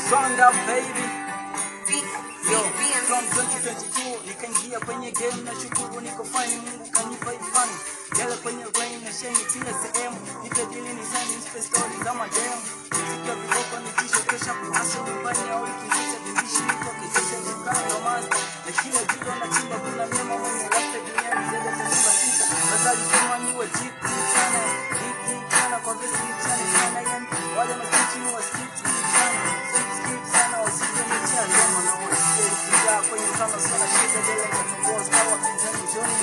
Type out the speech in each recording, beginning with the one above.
Strong up baby. Yo, from 2022 nikaingia kwenye game na shukuru niko fine, Mungu kanipa ifani. Yale kwenye rain na shine kila sehemu. Nitadili ni sana nipe story za madem. Sikia viboko ni tisho kesha kuhasa nyumbani au ikizisha divishi niko kisha nikana master. Na kila jido na chimba kuna mema mwenye rasta duniani zede tanipa sita. Nazali sema niwe jitu sana. Jitu sana kwa vesi mchani sana yani. Wale mastichi ni wa skiti sana. Skiti sana wasije mchani lema na wasije kija kwenye kama sana shida dele kwa tumbo sawa kinzani joni.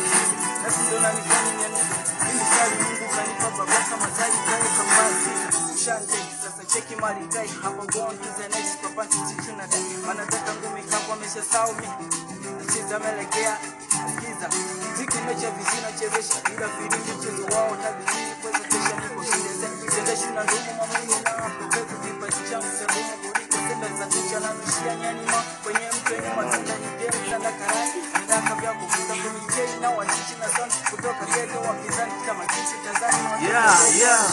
Nasi ndo nanifanya niandike. Mimi sali Mungu kanipa babaka mazai kaya kambazi. Shante sasa cheki mali dai hapa going to the next papa chichi na dai. Wanataka ngumi kapo ameshasahau mimi. Nacheza melegea giza. Ziki mecha vizina chezesha bila filimbi mchezo wao tabiri kweza kesha niko shinde. Senda shuna ndumu mamuni na hapo kwetu vipa changu cha ndumu kuliko senda za kicha na nushia nyanyima kwenye mtu yenye matunda ni game sana karani. Ndaka vya kufuta kumikei na wachichi na sana kutoka ghetto wapinzani kama kichi Tanzania.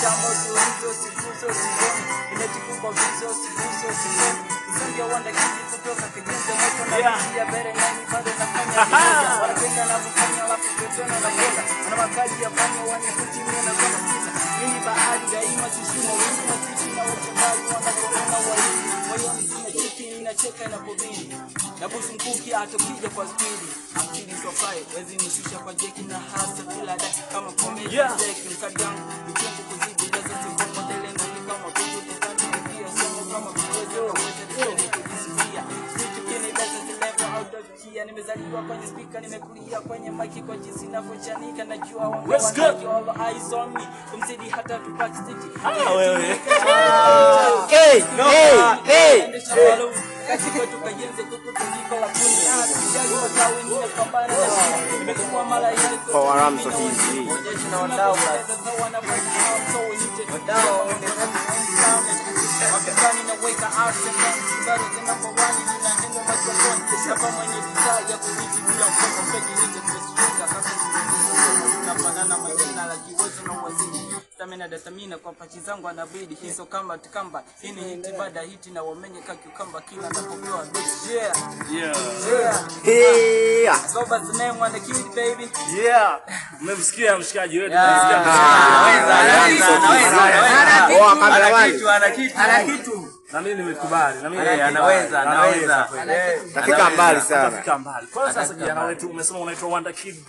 Chama surizo sifuzo sizoni inachikupa vizo sifuzo sizoni Songe wanda kiji kutoka kijenza moto na ya bere nani bado nafanya kijenza wanapenda na kufanya alafu petona na bola wana makali ya fanya wanye kutimia na kama kisa mimi bahari daima sishina wengi matiti na wachembali wanakorona waini moyoni sina chiki inacheka inapobidi na busu mkuki atokija kwa spidi akili sofai wezi nishusha kwa jeki na hasa kila daki kama komedi jeki mkadangu mchengu kuzidi leza siku modele na ni kama kutu tokani nikia somo kama kuwezo waweze teni kujisikia situ kini leza zilevo out of kia nimezaliwa kwenye speaker nimekulia kwenye maki kwa jinsi navyochanika najua wangu wanaki all eyes on me kumzidi hata tupaki city katika tukajenze kukutuliko la kuni sijali watawe nina pambana na shida nimekuwa mara ile kwa Ramzo hizi na wadau wakifani na weka out and bado tena kwa wani nina neno microphone kama mwenye desire ya kuishi bila mkono fake nje kusikia kama tunafanana majina la kiwezo na wazidi stamina datamina kwa pachi zangu anabidi hizo kama tukamba hii ni hitibada hiti na wamenye kakukamba kila napopewa so but the name on the kid baby Mmemsikia mshikaji wetu ana kitu na mimi nimekubali na mimi anaweza nafika mbali sana kwa sasa kijana wetu umesema unaitwa Wanda Kid.